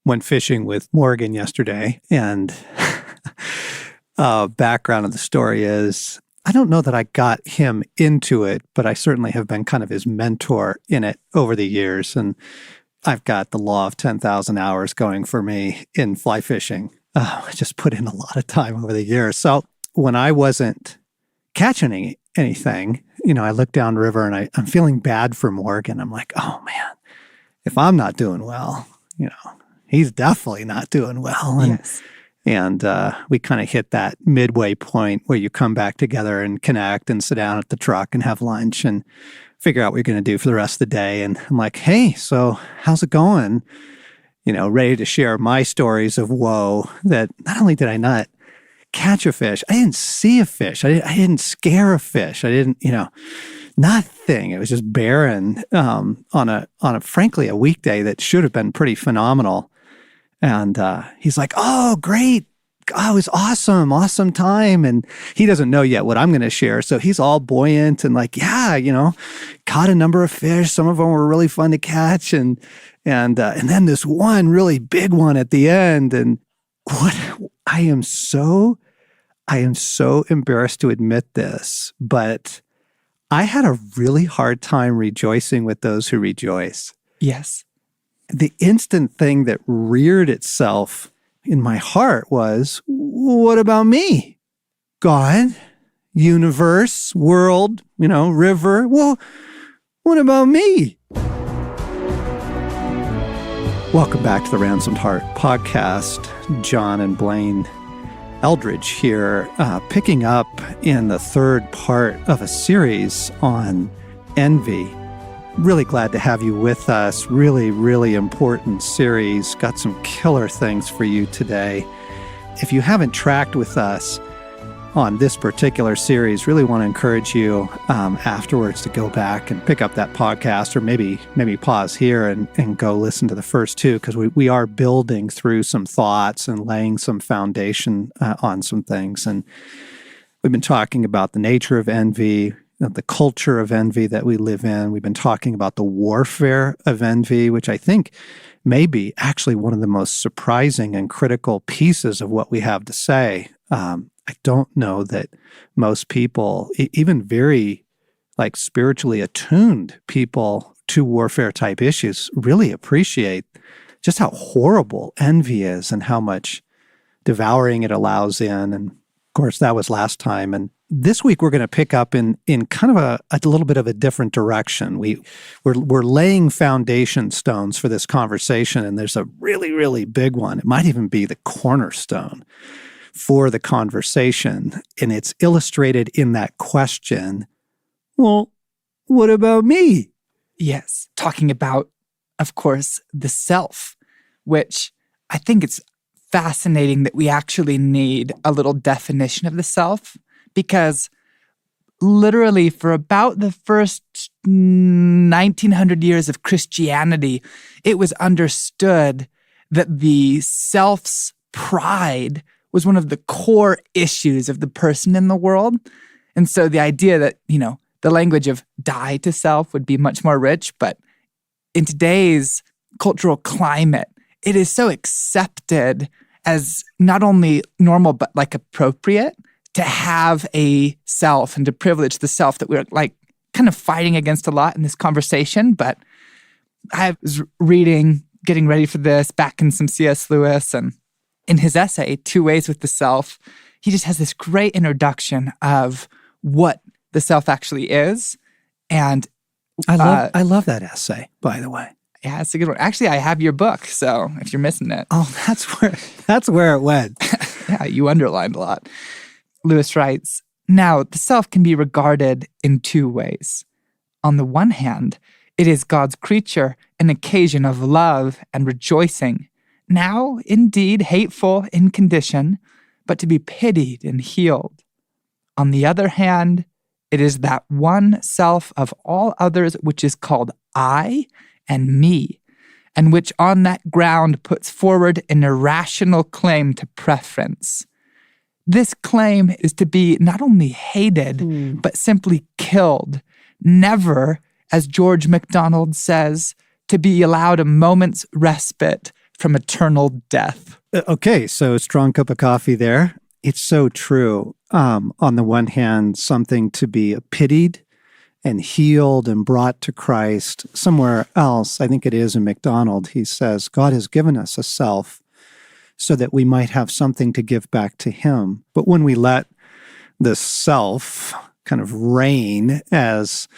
went fishing with Morgan yesterday, and background of the story is, I don't know that I got him into it, but I certainly have been kind of his mentor in it over the years. And I've got the law of 10,000 hours going for me in fly fishing. I just put in a lot of time over the years. So when I wasn't catching anything, I look downriver and I'm feeling bad for Morgan. I'm like, oh man, if I'm not doing well, he's definitely not doing well. And, yes. And we kind of hit that midway point where you come back together and connect and sit down at the truck and have lunch and figure out what you're going to do for the rest of the day. And I'm like, hey, so how's it going? Ready to share my stories of woe that not only did I not catch a fish, I didn't see a fish. I didn't scare a fish. I didn't, nothing. It was just barren on a frankly, a weekday that should have been pretty phenomenal. And he's like, oh, great. Oh, it was awesome time. And he doesn't know yet what I'm going to share. So he's all buoyant and like, yeah, caught a number of fish. Some of them were really fun to catch. And then this one really big one at the end. And I am so embarrassed to admit this, but I had a really hard time rejoicing with those who rejoice. Yes. The instant thing that reared itself in my heart was, what about me? God, universe, world, river. Well, what about me? Welcome back to the Ransomed Heart podcast. John and Blaine Eldredge here, picking up in the third part of a series on envy. Really glad to have you with us. Really, really important series. Got some killer things for you today. If you haven't tracked with us on this particular series, really want to encourage you afterwards to go back and pick up that podcast, or maybe pause here and go listen to the first two, because we are building through some thoughts and laying some foundation on some things. And we've been talking about the nature of envy, the culture of envy that we live in. We've been talking about the warfare of envy, which I think may be actually one of the most surprising and critical pieces of what we have to say. I don't know that most people, even very spiritually attuned people to warfare type issues, really appreciate just how horrible envy is and how much devouring it allows in. And of course, that was last time. And this week, we're going to pick up in kind of a little bit of a different direction. We're laying foundation stones for this conversation, and there's a really, really big one. It might even be the cornerstone for the conversation, and it's illustrated in that question, well, what about me? Yes, talking about, of course, the self, which I think it's fascinating that we actually need a little definition of the self, because literally for about the first 1900 years of Christianity, it was understood that the self's pride was one of the core issues of the person in the world. And so the idea that, the language of die to self would be much more rich, but in today's cultural climate, it is so accepted as not only normal, but appropriate to have a self and to privilege the self that we're kind of fighting against a lot in this conversation. But I was getting ready for this, back in some C.S. Lewis, and in his essay, Two Ways with the Self, he just has this great introduction of what the self actually is. And I love that essay, by the way. Yeah, it's a good one. Actually, I have your book, so if you're missing it. Oh, that's where it went. Yeah, you underlined a lot. Lewis writes, now, the self can be regarded in two ways. On the one hand, it is God's creature, an occasion of love and rejoicing. Now, indeed, hateful in condition, but to be pitied and healed. On the other hand, it is that one self of all others which is called I and me, and which on that ground puts forward an irrational claim to preference. This claim is to be not only hated, but simply killed. Never, as George MacDonald says, to be allowed a moment's respite from eternal death. Okay, so strong cup of coffee there. It's so true. On the one hand, something to be pitied and healed and brought to Christ. Somewhere else, I think it is in MacDonald, he says, God has given us a self so that we might have something to give back to him. But when we let the self kind of reign as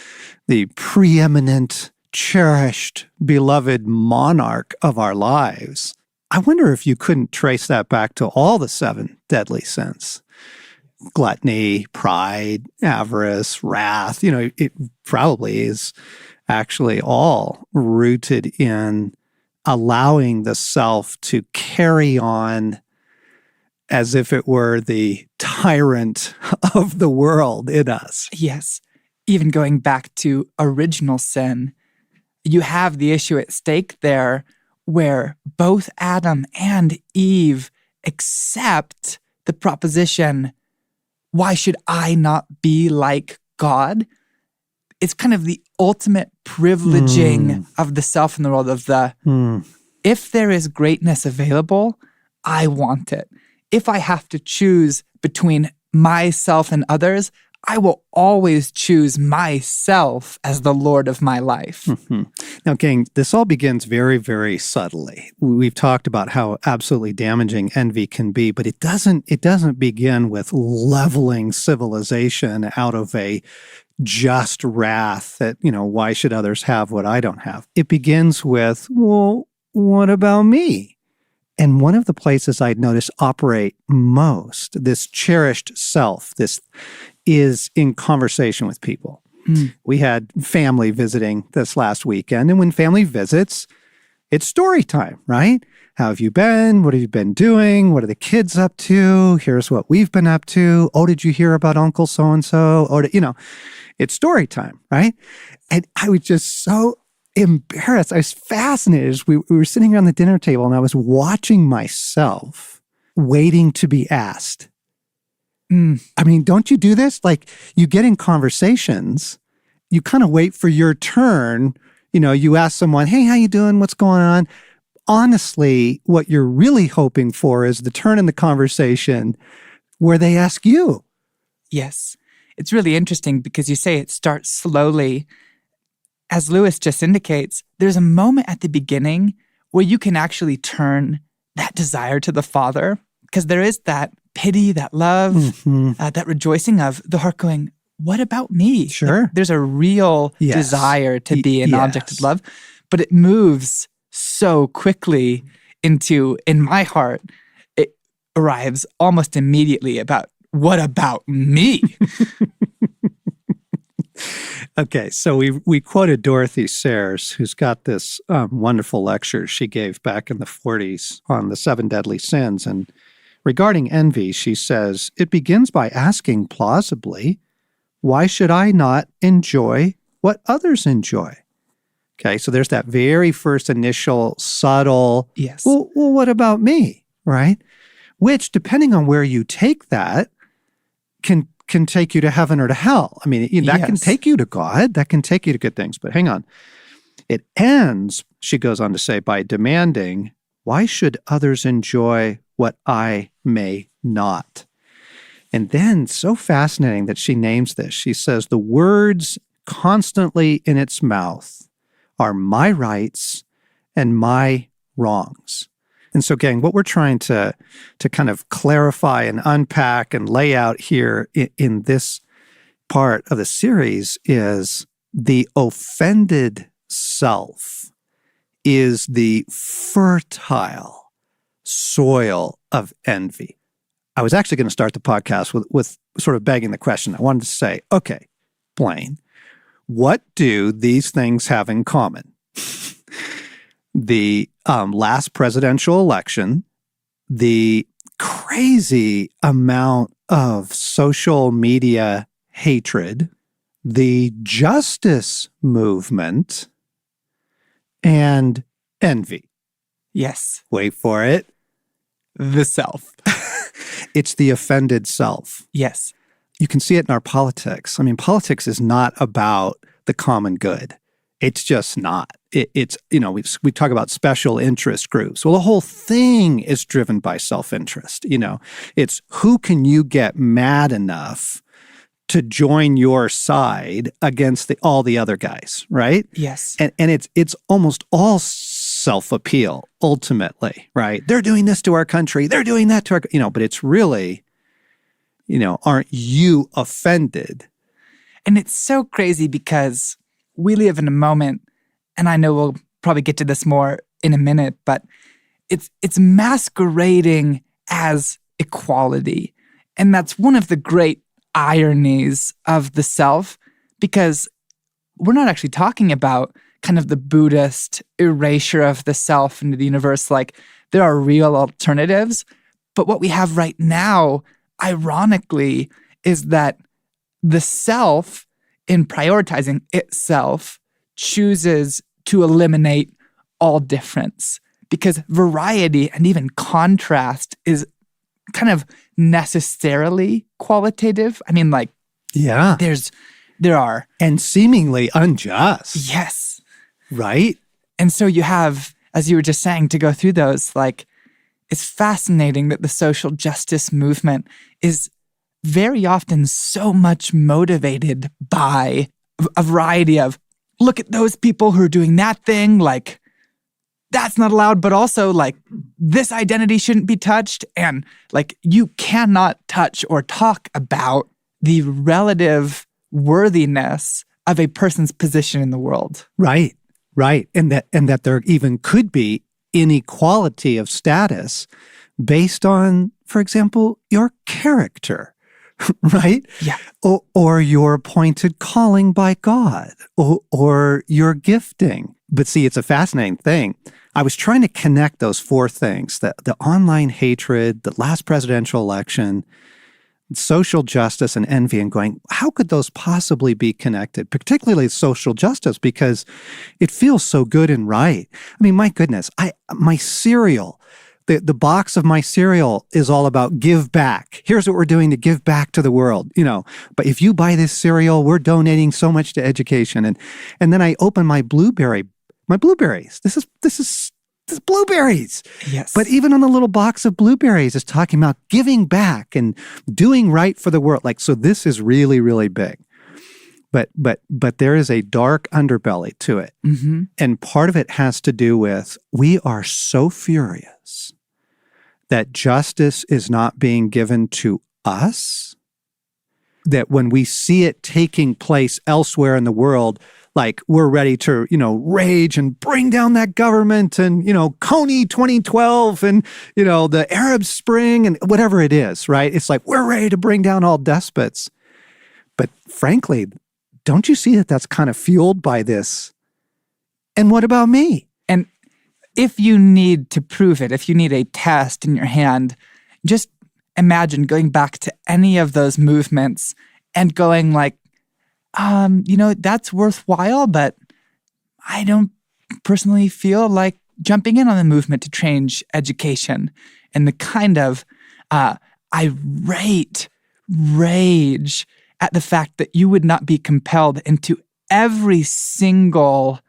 the preeminent, cherished, beloved monarch of our lives, I wonder if you couldn't trace that back to all the 7 deadly sins. Gluttony, pride, avarice, wrath, it probably is actually all rooted in allowing the self to carry on as if it were the tyrant of the world in us. Yes. Even going back to original sin, you have the issue at stake there where both Adam and Eve accept the proposition, why should I not be like God? It's kind of the ultimate privileging of the self in the world of if there is greatness available, I want it. If I have to choose between myself and others, I will always choose myself as the Lord of my life. Mm-hmm. Now, gang, this all begins very, very subtly. We've talked about how absolutely damaging envy can be, but it doesn't begin with leveling civilization out of a just wrath that, why should others have what I don't have? It begins with, well, what about me? And one of the places I'd notice operate most, this cherished self, this is in conversation with people. We had family visiting this last weekend, and when family visits, it's story time, right? How have you been? What have you been doing? What are the kids up to? Here's what we've been up to. Oh, did you hear about Uncle so-and-so? Or, it's story time, right? And I was just so embarrassed. I was fascinated. We were sitting around the dinner table, and I was watching myself waiting to be asked. I mean, don't you do this? Like, you get in conversations, you kind of wait for your turn. You ask someone, hey, how you doing? What's going on? Honestly, what you're really hoping for is the turn in the conversation where they ask you. Yes. It's really interesting because you say it starts slowly. As Lewis just indicates, there's a moment at the beginning where you can actually turn that desire to the Father, because there is that pity, that love, that rejoicing of the heart going, what about me? Sure. Like, there's a real desire to be an object of love, but it moves so quickly into, in my heart, it arrives almost immediately about, what about me? Okay, so we quoted Dorothy Sayers, who's got this wonderful lecture she gave back in the 40s on the 7 deadly sins. And regarding envy, she says, it begins by asking plausibly, why should I not enjoy what others enjoy? Okay, so there's that very first initial subtle, well, what about me, right? Which, depending on where you take that, can take you to heaven or to hell. I mean, that can take you to God. That can take you to good things. But hang on. It ends, she goes on to say, by demanding, why should others enjoy what I may not? And then, so fascinating that she names this. She says, the words constantly in its mouth are my rights and my wrongs. And so, gang, what we're trying to kind of clarify and unpack and lay out here in this part of the series is the offended self is the fertile soil of envy. I was actually going to start the podcast with sort of begging the question. I wanted to say, okay, Blaine, what do these things have in common? The last presidential election, the crazy amount of social media hatred, the justice movement, and envy. Yes. Wait for it. The self. It's the offended self. Yes. You can see it in our politics. I mean, politics is not about the common good. It's just not. It's, we talk about special interest groups. Well, the whole thing is driven by self-interest. It's who can you get mad enough to join your side against all the other guys, right? Yes. And it's almost all self-appeal ultimately, right? They're doing this to our country. They're doing that to our, but it's really, aren't you offended? And it's so crazy because we live in a moment, and I know we'll probably get to this more in a minute, but it's masquerading as equality. And that's one of the great ironies of the self, because we're not actually talking about kind of the Buddhist erasure of the self into the universe. Like, there are real alternatives. But what we have right now, ironically, is that the self, in prioritizing itself, chooses to eliminate all difference, because variety and even contrast is kind of necessarily qualitative. I mean, like, yeah, there are. And seemingly unjust. Yes. Right? And so you have, as you were just saying, to go through those, like, it's fascinating that the social justice movement is very often so much motivated by a variety of, look at those people who are doing that thing, like, that's not allowed, but also, like, this identity shouldn't be touched. And, like, you cannot touch or talk about the relative worthiness of a person's position in the world. Right. And that there even could be inequality of status based on, for example, your character, right? Yeah. Or your appointed calling by God, or your gifting. But see, it's a fascinating thing. I was trying to connect those four things, the online hatred, the last presidential election, social justice, and envy, and going, how could those possibly be connected? Particularly social justice, because it feels so good and right. I mean, my goodness, my cereal, the box of my cereal is all about give back. Here's what we're doing to give back to the world, But if you buy this cereal, we're donating so much to education. And then I open my blueberries. This is blueberries. Yes. But even on the little box of blueberries, it's talking about giving back and doing right for the world. Like, so this is really, really big. But there is a dark underbelly to it. Mm-hmm. And part of it has to do with, we are so furious that justice is not being given to us, that when we see it taking place elsewhere in the world, like, we're ready to, rage and bring down that government and, Coney 2012 and, the Arab Spring and whatever it is, right? It's like, we're ready to bring down all despots. But frankly, don't you see that that's kind of fueled by this? And what about me? And if you need to prove it, if you need a test in your hand, just imagine going back to any of those movements and going like, that's worthwhile, but I don't personally feel like jumping in on the movement to change education. And the kind of irate rage at the fact that you would not be compelled into every single,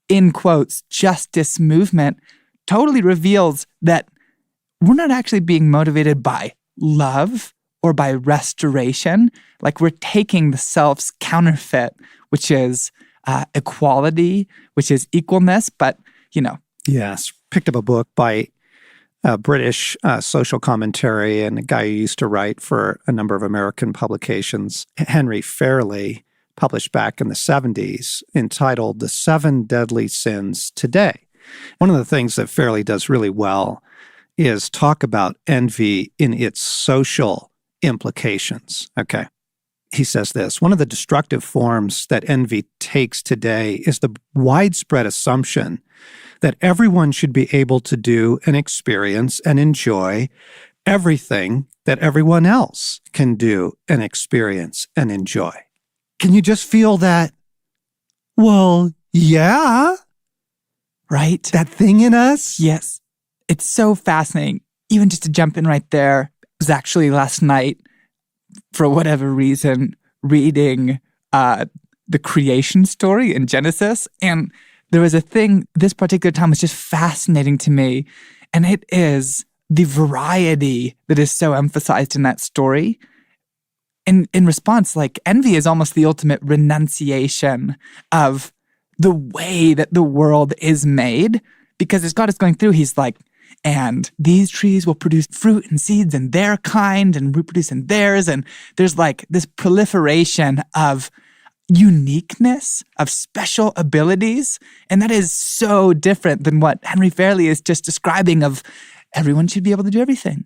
in quotes, justice movement totally reveals that we're not actually being motivated by love or by restoration. Like, we're taking the self's counterfeit, which is equality, which is equalness, but, Yes. Picked up a book by a British social commentary and a guy who used to write for a number of American publications, Henry Fairley, published back in the 70s, entitled The 7 Deadly Sins Today. One of the things that Fairley does really well is talk about envy in its social implications. Okay. He says this: one of the destructive forms that envy takes today is the widespread assumption that everyone should be able to do and experience and enjoy everything that everyone else can do and experience and enjoy. Can you just feel that? Well, yeah. right? That thing in us? Yes. It's so fascinating. Even just to jump in right there, it was actually last night, for whatever reason, reading the the creation story in Genesis. And there was a thing, this particular time was just fascinating to me. And it is the variety that is so emphasized in that story. In response, like envy is almost the ultimate renunciation of the way that the world is made. Because as God is going through, he's like, and these trees will produce fruit and seeds in their kind and reproduce in theirs. And there's like this proliferation of uniqueness, of special abilities. And that is so different than what Henry Fairley is just describing of everyone should be able to do everything.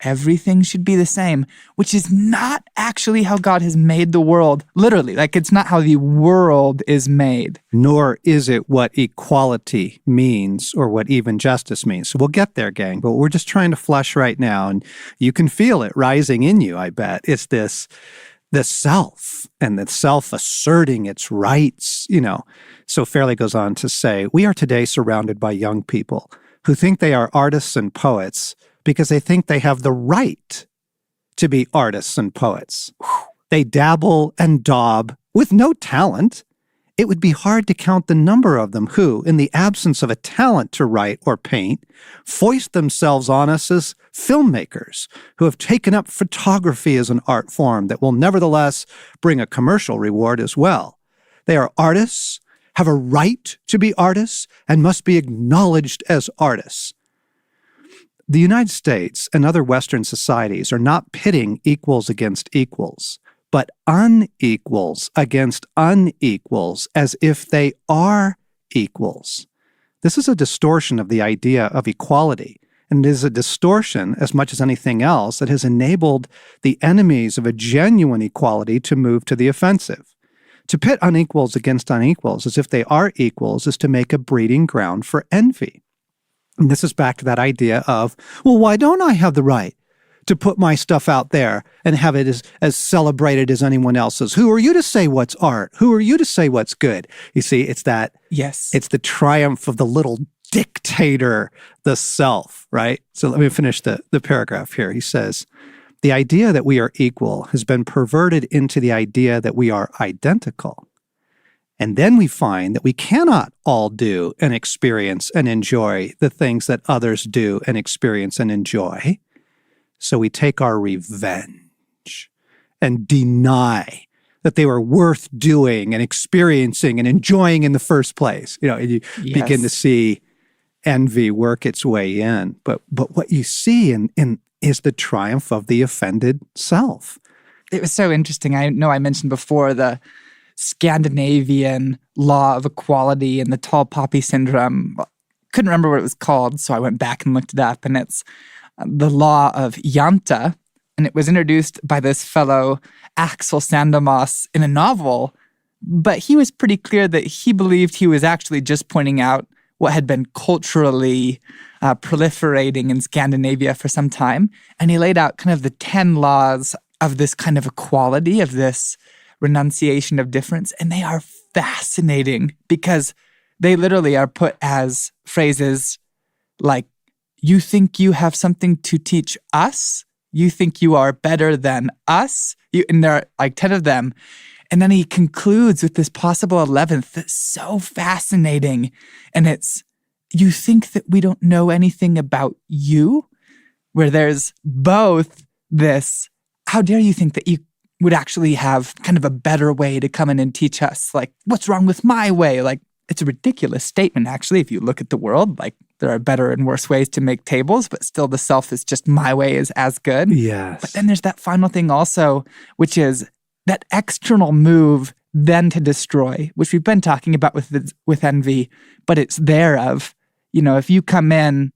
Everything should be the same, which is not actually how God has made the world. Literally, like it's not how the world is made. Nor is it what equality means or what even justice means. So we'll get there, gang, but we're just trying to flush right now, and you can feel it rising in you, I bet. It's this the self and the self asserting its rights, So Fairley goes on to say, we are today surrounded by young people who think they are artists and poets because they think they have the right to be artists and poets. They dabble and daub with no talent. It would be hard to count the number of them who, in the absence of a talent to write or paint, foist themselves on us as filmmakers who have taken up photography as an art form that will nevertheless bring a commercial reward as well. They are artists, have a right to be artists, and must be acknowledged as artists. The United States and other Western societies are not pitting equals against equals, but unequals against unequals as if they are equals. This is a distortion of the idea of equality, and it is a distortion, as much as anything else, that has enabled the enemies of a genuine equality to move to the offensive. To pit unequals against unequals as if they are equals is to make a breeding ground for envy. And this is back to that idea of, well, why don't I have the right to put my stuff out there and have it as celebrated as anyone else's? Who are you to say what's art? Who are you to say what's good? You see, it's that, yes, it's the triumph of the little dictator, the self, right? So let me finish the paragraph here. He says, the idea that we are equal has been perverted into the idea that we are identical. And then we find that we cannot all do and experience and enjoy the things that others do and experience and enjoy. So we take our revenge and deny that they were worth doing and experiencing and enjoying in the first place. And you begin to see envy work its way in. But what you see in is the triumph of the offended self. It was so interesting. I know I mentioned before the Scandinavian law of equality and the tall poppy syndrome. Couldn't remember what it was called, so I went back and looked it up, and it's the law of Jante, and it was introduced by this fellow Axel Sandemas in a novel, but he was pretty clear that he believed he was actually just pointing out what had been culturally proliferating in Scandinavia for some time, and he laid out kind of the 10 laws of this kind of equality, of this renunciation of difference, and they are fascinating because they literally are put as phrases like, you think you have something to teach us? You think you are better than us? And there are like 10 of them. And then he concludes with this possible 11th that's so fascinating. And it's, you think that we don't know anything about you? Where there's both this, how dare you think that you would actually have kind of a better way to come in and teach us? Like, what's wrong with my way? Like, it's a ridiculous statement, actually, if you look at the world. Like, there are better and worse ways to make tables, but still the self is just my way is as good. Yes. But then there's that final thing also, which is that external move then to destroy, which we've been talking about with envy, but it's thereof. If you come in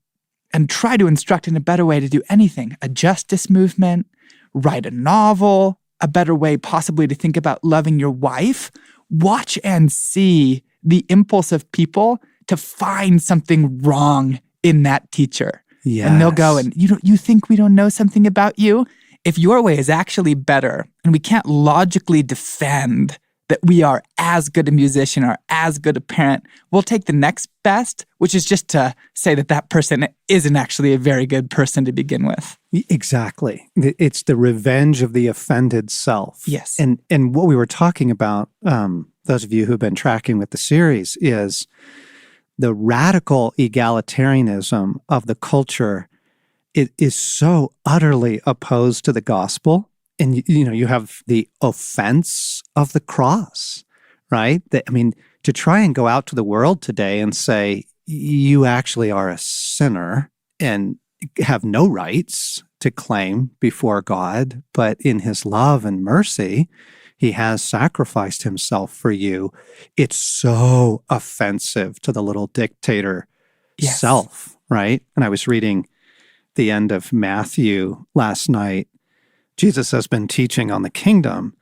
and try to instruct in a better way to do anything, a justice movement, write a novel, a better way possibly to think about loving your wife, watch and see the impulse of people to find something wrong in that teacher. Yes. And they'll go, and you think we don't know something about you? If your way is actually better, and we can't logically defend that we are as good a musician or as good a parent, we'll take the next best, which is just to say that person isn't actually a very good person to begin with. Exactly. It's the revenge of the offended self. Yes. And what we were talking about those of you who've been tracking with the series, is the radical egalitarianism of the culture. It is so utterly opposed to the gospel. And, you have the offense of the cross, right? To try and go out to the world today and say, you actually are a sinner and have no rights to claim before God, but in his love and mercy, he has sacrificed himself for you. It's so offensive to the little dictator self, right? And I was reading the end of Matthew last night. Jesus has been teaching on the kingdom.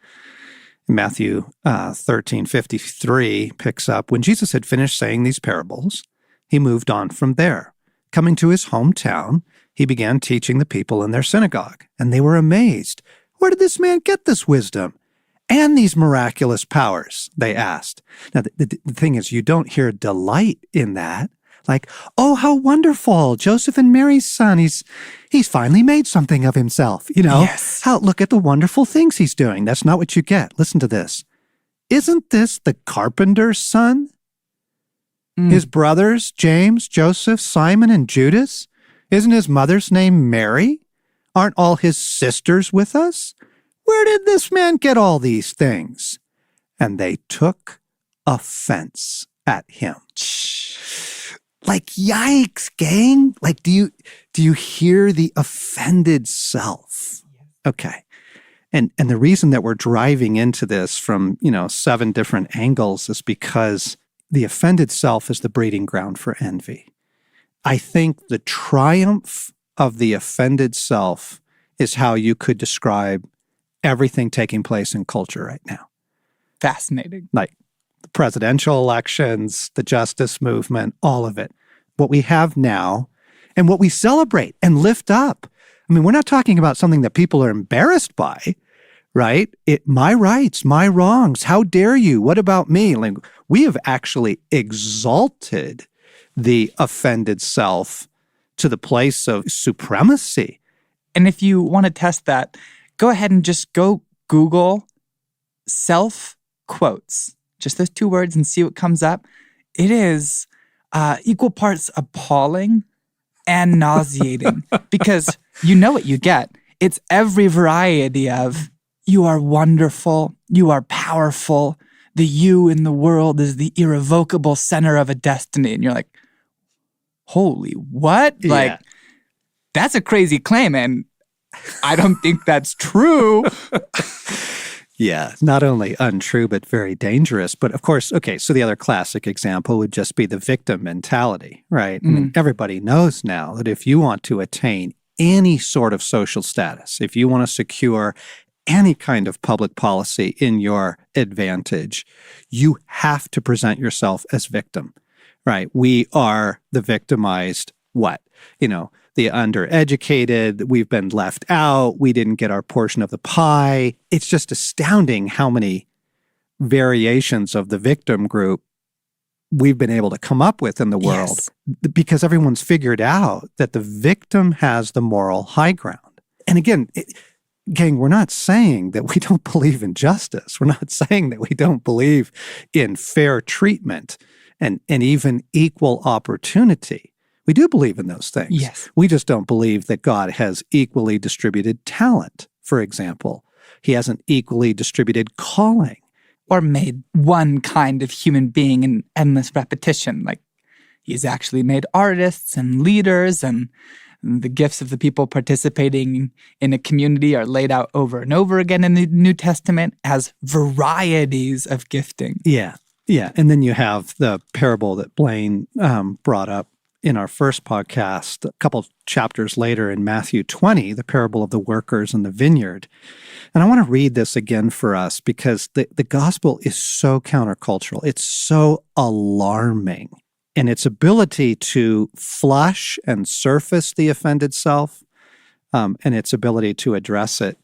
Matthew 13:53 picks up, when Jesus had finished saying these parables, he moved on from there. Coming to his hometown, he began teaching the people in their synagogue, and they were amazed. Where did this man get this wisdom and these miraculous powers? They asked. Now, the thing is, you don't hear delight in that. Like, oh, how wonderful, Joseph and Mary's son, he's finally made something of himself, Yes. Look at the wonderful things he's doing. That's not what you get. Listen to this. Isn't this the carpenter's son? His brothers, James, Joseph, Simon, and Judas? Isn't his mother's name Mary? Aren't all his sisters with us? Where did this man get all these things? And they took offense at him. Like, yikes, gang. Like, do you hear the offended self? Okay. And the reason that we're driving into this from, 7 different angles is because the offended self is the breeding ground for envy. I think the triumph of the offended self is how you could describe everything taking place in culture right now. Fascinating. Like the presidential elections, the justice movement, all of it. What we have now and what we celebrate and lift up. I mean, we're not talking about something that people are embarrassed by, right? My rights, my wrongs. How dare you? What about me? Like, we have actually exalted the offended self to the place of supremacy. And if you want to test that, go ahead and just go Google self quotes, just those 2 words, and see what comes up. It is equal parts appalling and nauseating because you know what you get. It's every variety of, you are wonderful, you are powerful, the you in the world is the irrevocable center of a destiny. And you're like, holy what? Yeah. Like, that's a crazy claim, and I don't think that's true. Yeah, not only untrue, but very dangerous. But of course, okay, so the other classic example would just be the victim mentality, right? I mean, everybody knows now that if you want to attain any sort of social status, if you want to secure any kind of public policy in your advantage, you have to present yourself as victim, right? We are the victimized what? The undereducated, we've been left out, we didn't get our portion of the pie. It's just astounding how many variations of the victim group we've been able to come up with in the world, because everyone's figured out that the victim has the moral high ground. And again, gang, we're not saying that we don't believe in justice. We're not saying that we don't believe in fair treatment and even equal opportunity. We do believe in those things. Yes. We just don't believe that God has equally distributed talent, for example. He hasn't equally distributed calling. Or made one kind of human being in endless repetition. Like, he's actually made artists and leaders, and the gifts of the people participating in a community are laid out over and over again in the New Testament as varieties of gifting. Yeah. And then you have the parable that Blaine brought up in our first podcast, a couple chapters later in Matthew 20, the parable of the workers in the vineyard. And I want to read this again for us because the gospel is so countercultural. It's so alarming in its ability to flush and surface the offended self, and its ability to address it.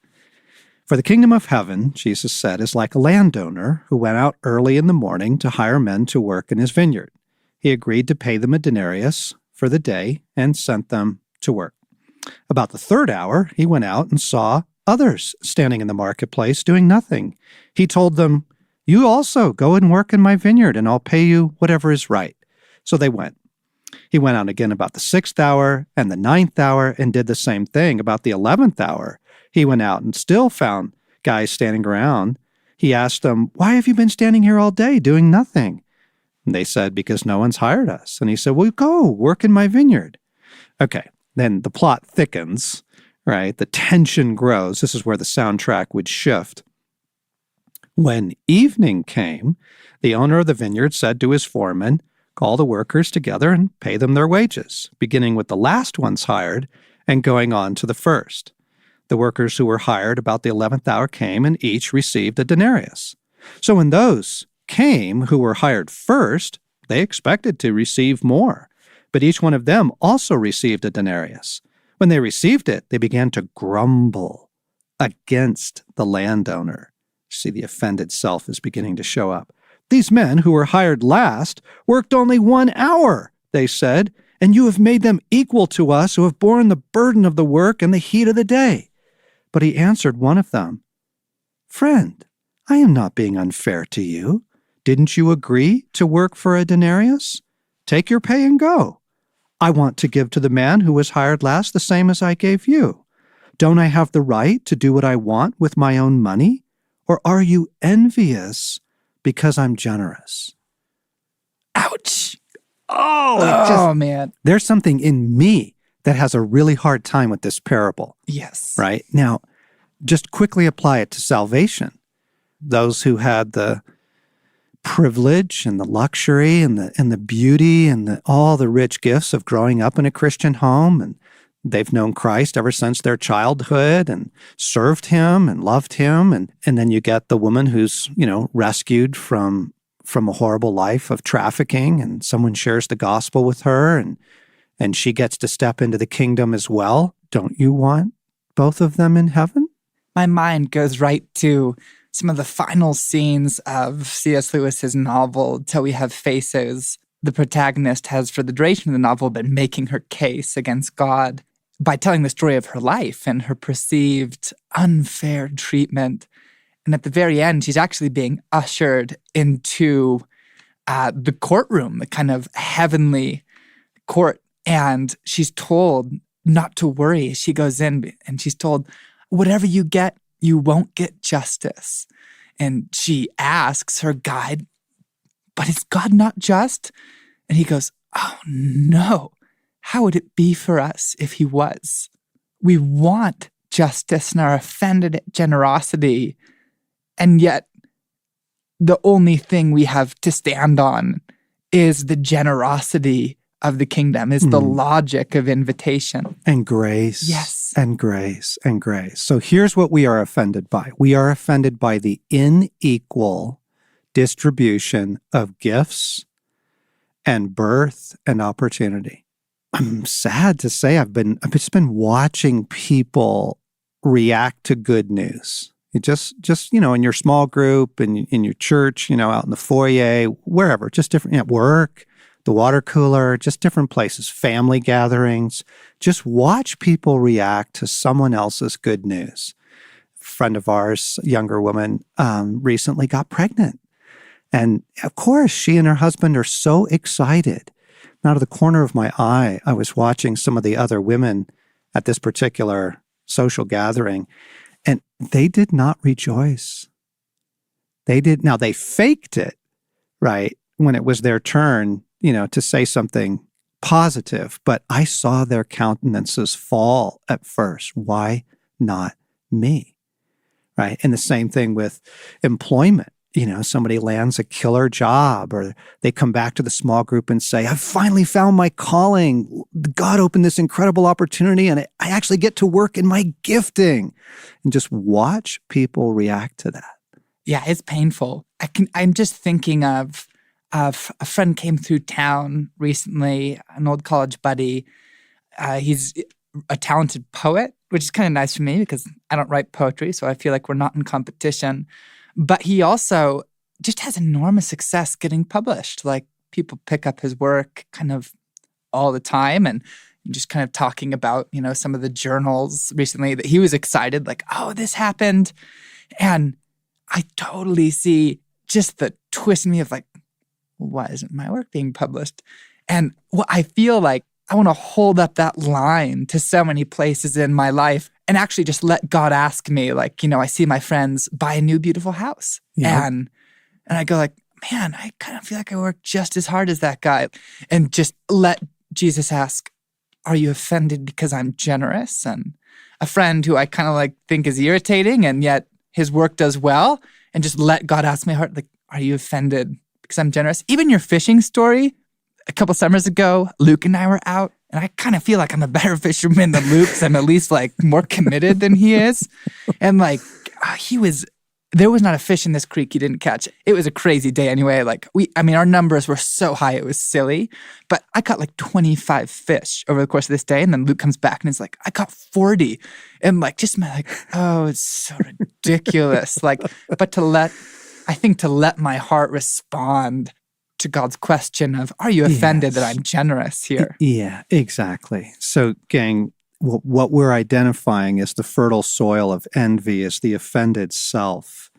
For the kingdom of heaven, Jesus said, is like a landowner who went out early in the morning to hire men to work in his vineyard. He agreed to pay them a denarius for the day and sent them to work. About the 3rd hour, he went out and saw others standing in the marketplace doing nothing. He told them, You also go and work in my vineyard, and I'll pay you whatever is right. So they went. He went out again about the 6th hour and the 9th hour and did the same thing. About the 11th hour, he went out and still found guys standing around. He asked them, "Why have you been standing here all day doing nothing?" And they said, "Because no one's hired us." And he said, "Well, go work in my vineyard." Okay, then the plot thickens, right? The tension grows. This is where the soundtrack would shift. When evening came, the owner of the vineyard said to his foreman, "Call the workers together and pay them their wages, beginning with the last ones hired and going on to the first." The workers who were hired about the 11th hour came and each received a denarius. So when those came who were hired first, they expected to receive more, but each one of them also received a denarius. When they received it, they began to grumble against the landowner. See, the offended self is beginning to show up. "These men who were hired last worked only 1 hour," they said, "and you have made them equal to us who have borne the burden of the work and the heat of the day." But he answered one of them, "Friend, I am not being unfair to you. Didn't you agree to work for a denarius? Take your pay and go. I want to give to the man who was hired last the same as I gave you. Don't I have the right to do what I want with my own money? Or are you envious because I'm generous?" Ouch. Oh, man. There's something in me that has a really hard time with this parable, Yes. right? Now, just quickly apply it to salvation. Those who had the privilege and the luxury and the beauty and all the rich gifts of growing up in a Christian home, and they've known Christ ever since their childhood and served him and loved him. And then you get the woman who's, rescued from a horrible life of trafficking, and someone shares the gospel with her, and she gets to step into the kingdom as well. Don't you want both of them in heaven? My mind goes right to some of the final scenes of C.S. Lewis's novel, Till We Have Faces. The protagonist has, for the duration of the novel, been making her case against God by telling the story of her life and her perceived unfair treatment. And at the very end, she's actually being ushered into the courtroom, the kind of heavenly court. And she's told not to worry. She goes in and she's told, "Whatever you get, you won't get justice." And she asks her guide, "But is God not just?" And he goes, "Oh, no. How would it be for us if he was? We want justice and are offended at generosity. And yet, the only thing we have to stand on is the generosity of the kingdom, is the logic of invitation." And grace. Yes. And grace and grace. So here's what we are offended by. We are offended by the unequal distribution of gifts and birth and opportunity. I'm sad to say I've just been watching people react to good news. You just in your small group, in your church, out in the foyer, wherever, just different, at work, the water cooler, just different places, family gatherings. Just watch people react to someone else's good news. A friend of ours, a younger woman, recently got pregnant. And of course, she and her husband are so excited. And out of the corner of my eye, I was watching some of the other women at this particular social gathering, and they did not rejoice. Now they faked it, right, when it was their turn, to say something positive, but I saw their countenances fall at first. Why not me? Right? And the same thing with employment. Somebody lands a killer job, or they come back to the small group and say, "I've finally found my calling. God opened this incredible opportunity, and I actually get to work in my gifting." And just watch people react to that. Yeah, it's painful. I'm just thinking of a friend came through town recently, an old college buddy. He's a talented poet, which is kind of nice for me because I don't write poetry, so I feel like we're not in competition. But he also just has enormous success getting published. Like, people pick up his work kind of all the time, and just kind of talking about, some of the journals recently that he was excited, like, "Oh, this happened." And I totally see just the twist in me of like, well, why isn't my work being published? And I feel like I want to hold up that line to so many places in my life and actually just let God ask me, like, I see my friends buy a new beautiful house. Yeah. And I go like, man, I kind of feel like I work just as hard as that guy. And just let Jesus ask, are you offended because I'm generous? And a friend who I kind of like think is irritating and yet his work does well. And just let God ask my heart, like, are you offended because I'm generous? Even your fishing story, a couple summers ago, Luke and I were out, and I kind of feel like I'm a better fisherman than Luke, because I'm at least like more committed than he is. And like there was not a fish in this creek he didn't catch. It was a crazy day anyway. Like our numbers were so high, it was silly. But I caught like 25 fish over the course of this day. And then Luke comes back and is like, I caught 40. And like, oh, it's so ridiculous. Like, but to let my heart respond to God's question of, are you offended that I'm generous here? Yeah, exactly. So, gang, what we're identifying is the fertile soil of envy, is the offended self.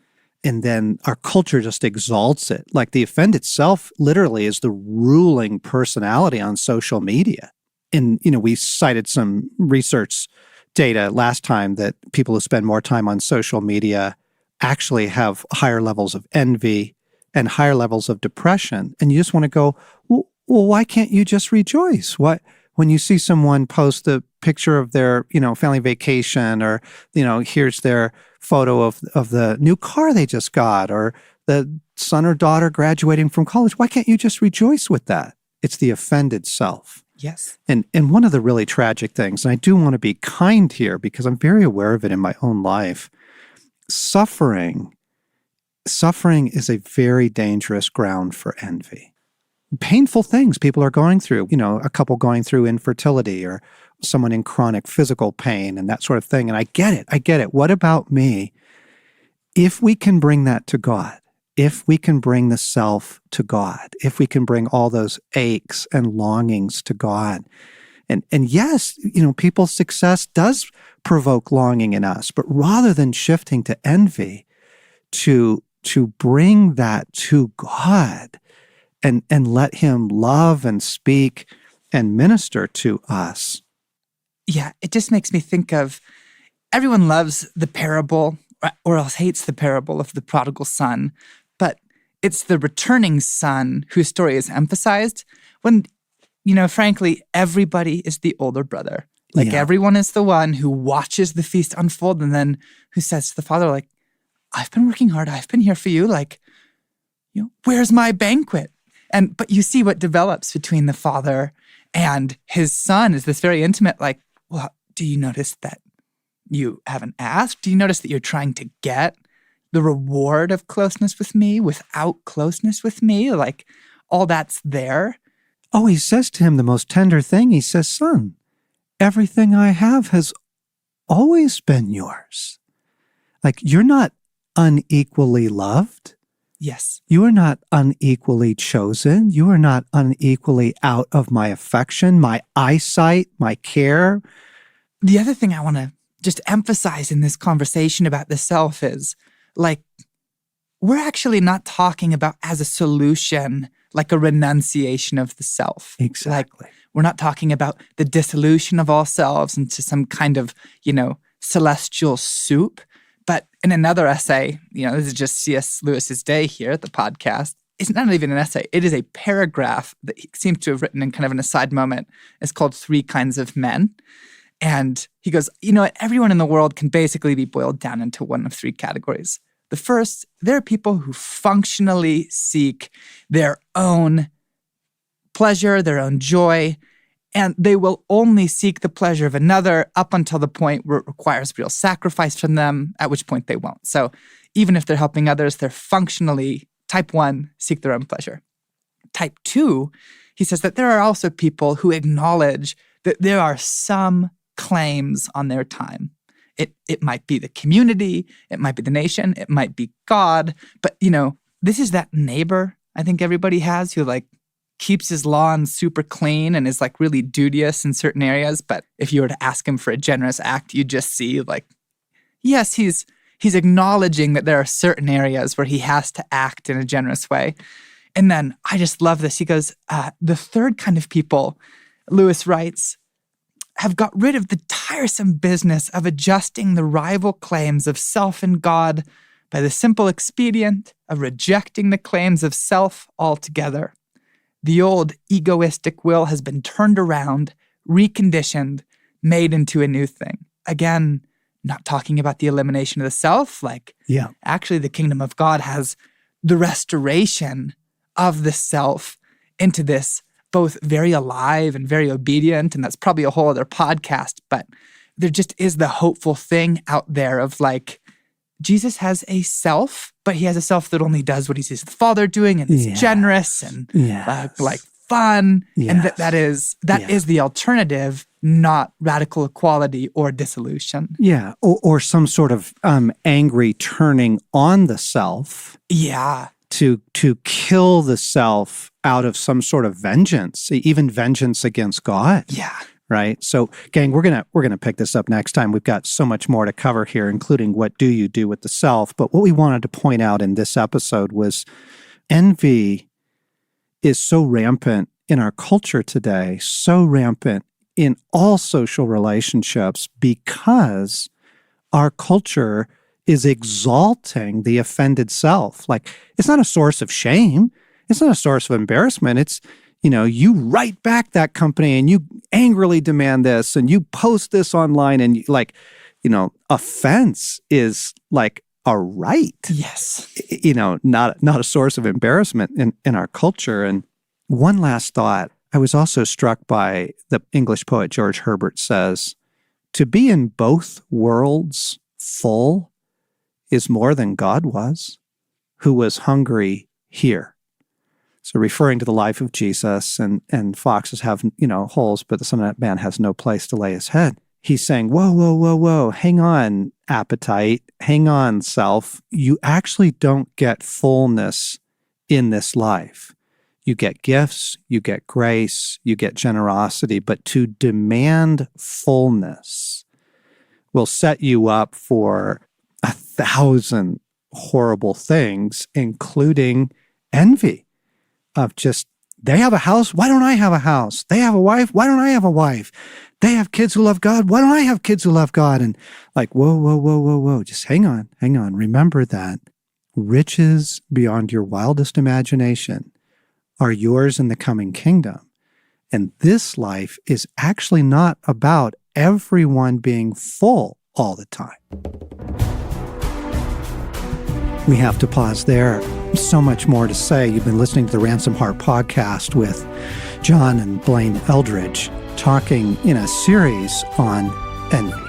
And then our culture just exalts it. Like the offended self literally is the ruling personality on social media. And, we cited some research data last time that people who spend more time on social media actually have higher levels of envy and higher levels of depression. And you just want to go, well, why can't you just rejoice? When you see someone post a picture of their, family vacation, or, here's their photo of the new car they just got, or the son or daughter graduating from college, why can't you just rejoice with that? It's the offended self. Yes. And one of the really tragic things, and I do want to be kind here because I'm very aware of it in my own life, suffering is a very dangerous ground for envy. Painful things people are going through, a couple going through infertility, or someone in chronic physical pain and that sort of thing. And I get it. What about me? If we can bring that to God, if we can bring the self to God, if we can bring all those aches and longings to God, and yes, people's success does provoke longing in us, but rather than shifting to envy, to bring that to God and let him love and speak and minister to us. Yeah, it just makes me think of, everyone loves the parable or else hates the parable of the prodigal son, but it's the returning son whose story is emphasized when, frankly, everybody is the older brother. Like everyone is the one who watches the feast unfold and then who says to the father, like, I've been working hard. I've been here for you. Like, where's my banquet? But you see what develops between the father and his son is this very intimate, like, well, do you notice that you haven't asked? Do you notice that you're trying to get the reward of closeness with me without closeness with me? Like, all that's there. Oh, he says to him the most tender thing. He says, son, everything I have has always been yours. Like, you're not unequally loved. Yes. You are not unequally chosen. You are not unequally out of my affection, my eyesight, my care. The other thing I want to just emphasize in this conversation about the self is, like, we're actually not talking about as a solution, like a renunciation of the self. Exactly. Like, we're not talking about the dissolution of all selves into some kind of, celestial soup. But in another essay, this is just C.S. Lewis's day here at the podcast. It's not even an essay. It is a paragraph that he seems to have written in kind of an aside moment. It's called 3 Kinds of Men. And he goes, everyone in the world can basically be boiled down into one of 3 categories. The first, there are people who functionally seek their own pleasure, their own joy, and they will only seek the pleasure of another up until the point where it requires real sacrifice from them, at which point they won't. So even if they're helping others, they're functionally, type 1, seek their own pleasure. Type 2, he says that there are also people who acknowledge that there are some claims on their time. It might be the community, it might be the nation, it might be God, but, this is that neighbor I think everybody has who, like, keeps his lawn super clean and is, like, really duteous in certain areas. But if you were to ask him for a generous act, you'd just see, like, yes, he's he's acknowledging that there are certain areas where he has to act in a generous way. And then I just love this. He goes, the third kind of people, Lewis writes, have got rid of the tiresome business of adjusting the rival claims of self and God by the simple expedient of rejecting the claims of self altogether. The old egoistic will has been turned around, reconditioned, made into a new thing. Again, not talking about the elimination of the self, actually the kingdom of God has the restoration of the self into this both very alive and very obedient, and that's probably a whole other podcast, but there just is the hopeful thing out there of Jesus has a self, but he has a self that only does what he sees the Father doing and is generous and fun, and that is the alternative, not radical equality or dissolution. Yeah, or some sort of angry turning on the self. Yeah. To kill the self out of some sort of vengeance, even vengeance against God. Yeah. Right? So, gang, we're gonna pick this up next time. We've got so much more to cover here, including what do you do with the self. But what we wanted to point out in this episode was envy is so rampant in our culture today, so rampant in all social relationships, because our culture is exalting the offended self. It's not a source of shame. It's not a source of embarrassment. It's, you write back that company and you angrily demand this and you post this online and offense is like a right. Yes. Not a source of embarrassment in our culture. And one last thought, I was also struck by the English poet George Herbert says, to be in both worlds full is more than God was, who was hungry here. So referring to the life of Jesus, and foxes have, holes, but the Son of Man has no place to lay his head. He's saying, whoa, hang on, appetite, hang on, self. You actually don't get fullness in this life. You get gifts, you get grace, you get generosity, but to demand fullness will set you up for 1,000 horrible things, including envy of just, they have a house, why don't I have a house? They have a wife, why don't I have a wife? They have kids who love God, why don't I have kids who love God? And whoa, just hang on. Remember that riches beyond your wildest imagination are yours in the coming kingdom. And this life is actually not about everyone being full all the time. We have to pause there. So much more to say. You've been listening to the Ransomed Heart podcast with John and Blaine Eldredge, talking in a series on envy.